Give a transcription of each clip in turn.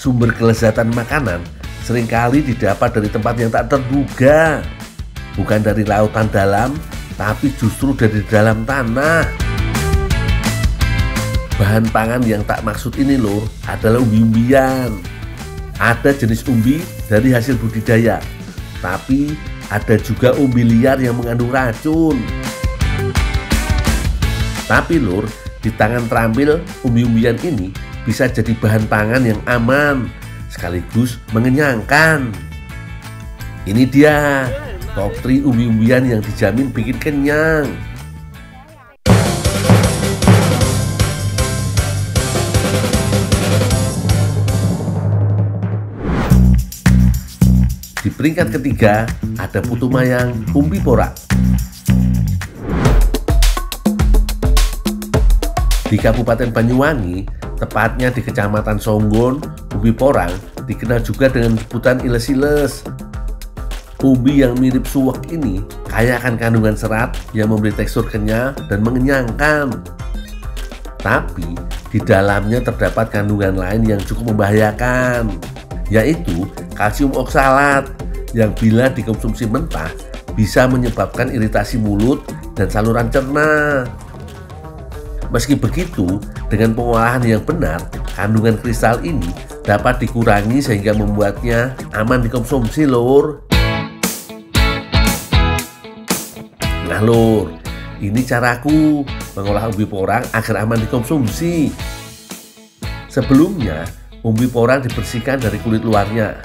Sumber kelezatan makanan seringkali didapat dari tempat yang tak terduga. Bukan dari lautan dalam, tapi justru dari dalam tanah. Bahan pangan yang tak maksud ini lur adalah umbi-umbian. Ada jenis umbi dari hasil budidaya, tapi ada juga umbi liar yang mengandung racun. Tapi lur, di tangan terampil, umbi-umbian ini bisa jadi bahan pangan yang aman sekaligus mengenyangkan. Ini dia top 3 umbi-umbian yang dijamin bikin kenyang. Di peringkat ketiga ada putu mayang umbi porang. Di Kabupaten Banyuwangi, tepatnya di Kecamatan Songgon, umbi porang dikenal juga dengan sebutan iles-iles. Umbi yang mirip suwek ini kaya akan kandungan serat yang memberi tekstur kenyal dan mengenyangkan. Tapi di dalamnya terdapat kandungan lain yang cukup membahayakan, yaitu kalsium oksalat yang bila dikonsumsi mentah bisa menyebabkan iritasi mulut dan saluran cerna. Meski begitu, dengan pengolahan yang benar, kandungan kristal ini dapat dikurangi sehingga membuatnya aman dikonsumsi lur. Nah lur, ini caraku mengolah umbi porang agar aman dikonsumsi. Sebelumnya, umbi porang dibersihkan dari kulit luarnya.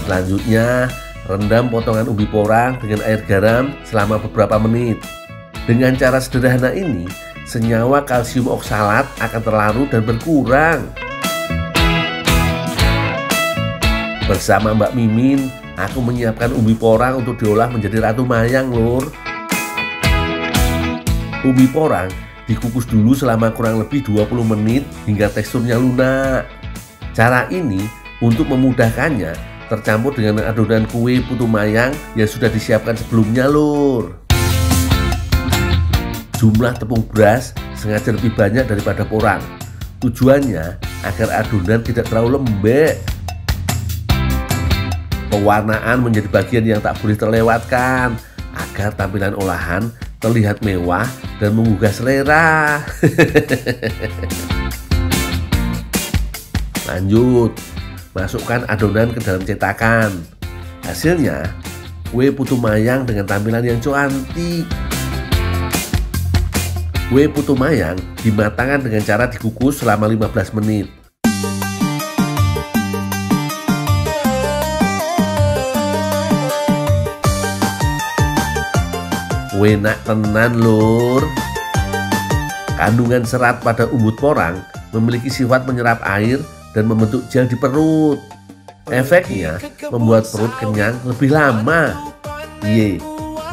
Selanjutnya, rendam potongan umbi porang dengan air garam selama beberapa menit. Dengan cara sederhana ini, senyawa kalsium oksalat akan terlarut dan berkurang. Bersama Mbak Mimin, aku menyiapkan umbi porang untuk diolah menjadi ratu mayang lur. Umbi porang dikukus dulu selama kurang lebih 20 menit hingga teksturnya lunak. Cara ini untuk memudahkannya tercampur dengan adonan kue putu mayang yang sudah disiapkan sebelumnya lur. Jumlah tepung beras sengaja lebih banyak daripada porang. Tujuannya agar adonan tidak terlalu lembek. Pewarnaan menjadi bagian yang tak boleh terlewatkan agar tampilan olahan terlihat mewah dan menggugah selera. Lanjut, masukkan adonan ke dalam cetakan. Hasilnya, kue putu mayang dengan tampilan yang cantik. Kue putu mayang dimatangkan dengan cara dikukus selama 15 menit. Enak tenan lur. Kandungan serat pada umbut porang memiliki sifat menyerap air dan membentuk gel di perut. Efeknya membuat perut kenyang lebih lama. Ye,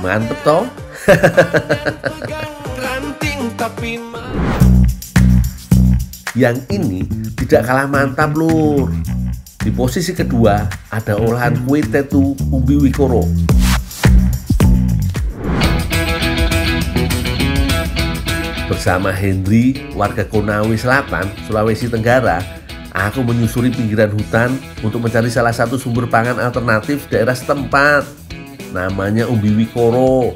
mantep toh. Yang ini tidak kalah mantap lur. Di posisi kedua ada olahan kue tetu umbi wikoro. Bersama Henry, warga Konawe Selatan, Sulawesi Tenggara, aku menyusuri pinggiran hutan untuk mencari salah satu sumber pangan alternatif daerah setempat. Namanya umbi wikoro.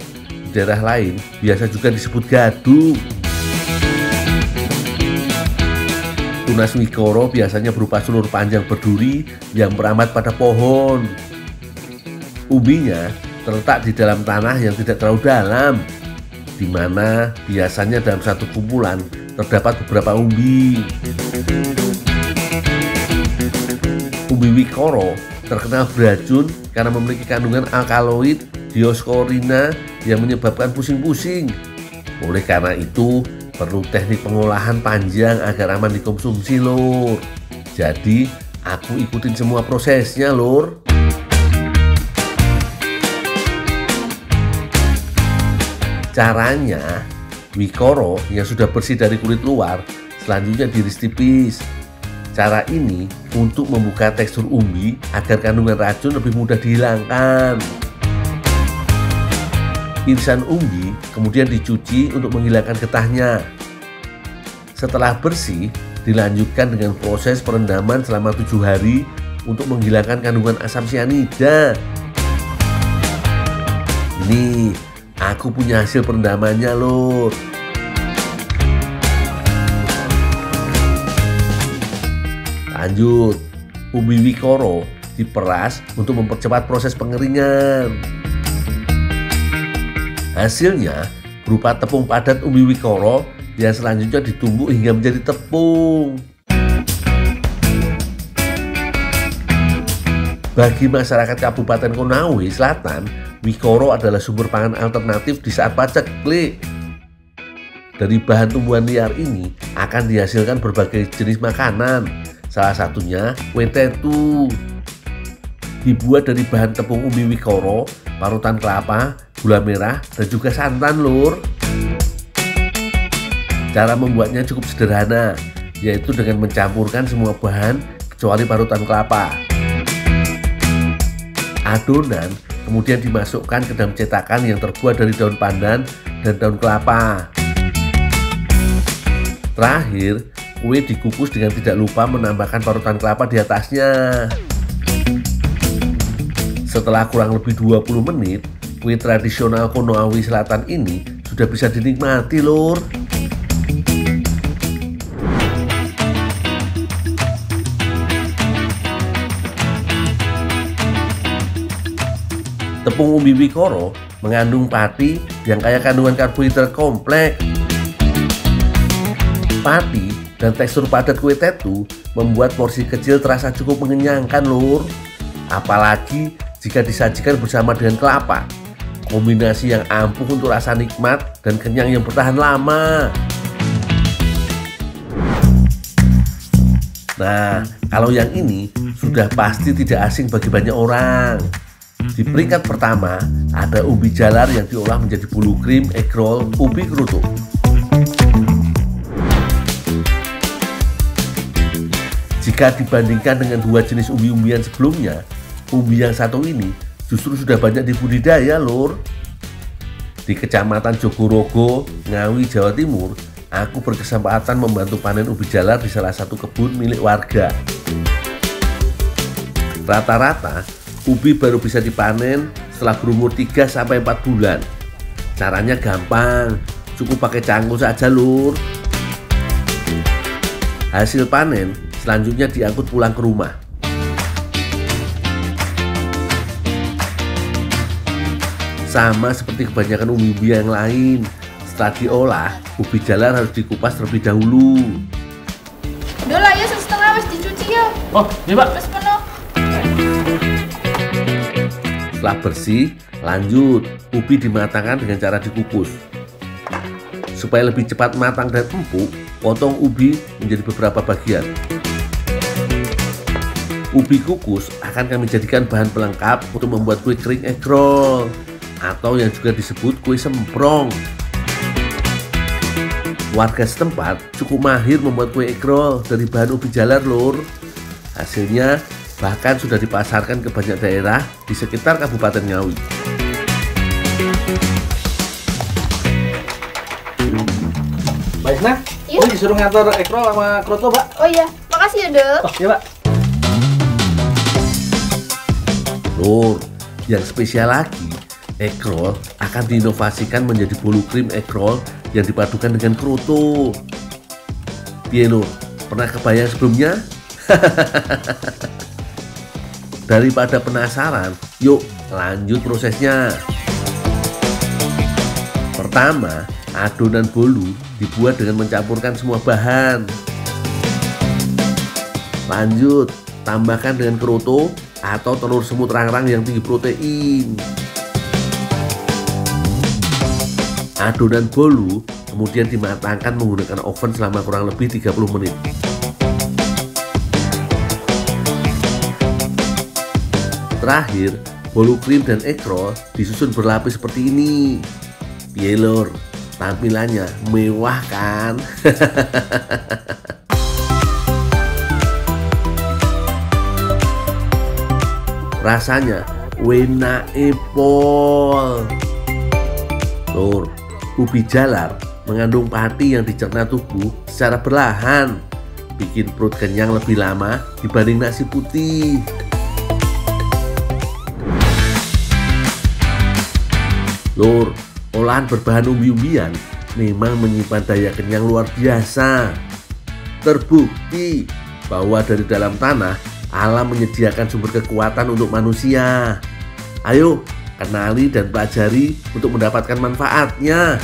Di daerah lain biasa juga disebut gadu. Tunas wikoro biasanya berupa sulur panjang berduri yang merambat pada pohon. Umbinya terletak di dalam tanah yang tidak terlalu dalam, di mana biasanya dalam satu kumpulan terdapat beberapa umbi. Umbi wikoro terkenal beracun karena memiliki kandungan alkaloid dioskorina yang menyebabkan pusing-pusing. Oleh karena itu, perlu teknik pengolahan panjang agar aman dikonsumsi lur. Jadi, aku ikutin semua prosesnya lur. Caranya, wikoro yang sudah bersih dari kulit luar selanjutnya diiris tipis. Cara ini untuk membuka tekstur umbi agar kandungan racun lebih mudah dihilangkan. Irisan umbi kemudian dicuci untuk menghilangkan getahnya. Setelah bersih, Dilanjutkan dengan proses perendaman selama 7 hari untuk menghilangkan kandungan asam sianida. Ini aku punya hasil perendamannya lur. Lanjut, ubi wikoro diperas untuk mempercepat proses pengeringan. Hasilnya berupa tepung padat ubi wikoro yang selanjutnya ditumbuk hingga menjadi tepung. Bagi masyarakat Kabupaten Konawe Selatan, wikoro adalah sumber pangan alternatif di saat paceklik. Dari bahan tumbuhan liar ini akan dihasilkan berbagai jenis makanan, salah satunya kue tetu. Dibuat dari bahan tepung ubi wikoro, parutan kelapa, gula merah, dan juga santan lur. Cara membuatnya cukup sederhana, yaitu dengan mencampurkan semua bahan kecuali parutan kelapa. Adonan kemudian dimasukkan ke dalam cetakan yang terbuat dari daun pandan dan daun kelapa. Terakhir, kue dikukus dengan tidak lupa menambahkan parutan kelapa di atasnya. Setelah kurang lebih 20 menit, kue tradisional Konawe Selatan ini sudah bisa dinikmati lur. Tepung ubi wikoro mengandung pati yang kaya kandungan karbohidrat kompleks. Pati dan tekstur padat kue tetu membuat porsi kecil terasa cukup mengenyangkan lur. Apalagi jika disajikan bersama dengan kelapa, kombinasi yang ampuh untuk rasa nikmat dan kenyang yang bertahan lama. Nah, kalau yang ini sudah pasti tidak asing bagi banyak orang. Di peringkat pertama ada ubi jalar yang diolah menjadi bolu krim, egg roll, ubi kerutuk. Jika dibandingkan dengan dua jenis umbi-umbian sebelumnya, umbi yang satu ini justru sudah banyak dibudidaya lur. Di Kecamatan Jogorogo, Ngawi, Jawa Timur, aku berkesempatan membantu panen ubi jalar di salah satu kebun milik warga. Rata-rata, ubi baru bisa dipanen setelah berumur 3-4 bulan. Caranya gampang, cukup pakai cangkul saja lur. Hasil panen selanjutnya diangkut pulang ke rumah. Sama seperti kebanyakan umbi-umbi yang lain, setelah diolah, ubi jalar harus dikupas terlebih dahulu. Udah lah ya, 1,5 harus dicuci ya. Oh, iya pak. Terus penuh. Setelah bersih, lanjut, ubi dimatangkan dengan cara dikukus. Supaya lebih cepat matang dan empuk, potong ubi menjadi beberapa bagian. Ubi kukus akan kami jadikan bahan pelengkap untuk membuat kue kering egg roll, atau yang juga disebut kue semprong. Warga setempat cukup mahir membuat kue egg roll dari bahan ubi jalar lur. Hasilnya bahkan sudah dipasarkan ke banyak daerah di sekitar Kabupaten Ngawi. Baik nah, Iya. ini disuruh ngantor egg roll sama kroto pak. Oh iya, makasih ya dek. Oh iya pak. Lur, yang spesial lagi, egg roll akan diinovasikan menjadi bolu krim egg roll yang dipadukan dengan kroto. Piye lur, pernah kebayang sebelumnya? Daripada penasaran, yuk lanjut prosesnya. Pertama, adonan bolu dibuat dengan mencampurkan semua bahan. Lanjut, tambahkan dengan kroto atau telur semut rangrang yang tinggi protein. Adonan bolu kemudian dimatangkan menggunakan oven selama kurang lebih 30 menit. Terakhir, bolu krim dan egg roll disusun berlapis seperti ini. Piye lur, tampilannya mewah kan? Rasanya enak epol. Lur, ubi jalar mengandung pati yang dicerna tubuh secara perlahan. bikin perut kenyang lebih lama dibanding nasi putih. Lur, olahan berbahan umbi-umbian memang menyimpan daya kenyang luar biasa. Terbukti bahwa dari dalam tanah, alam menyediakan sumber kekuatan untuk manusia. Ayo, kenali dan pelajari untuk mendapatkan manfaatnya.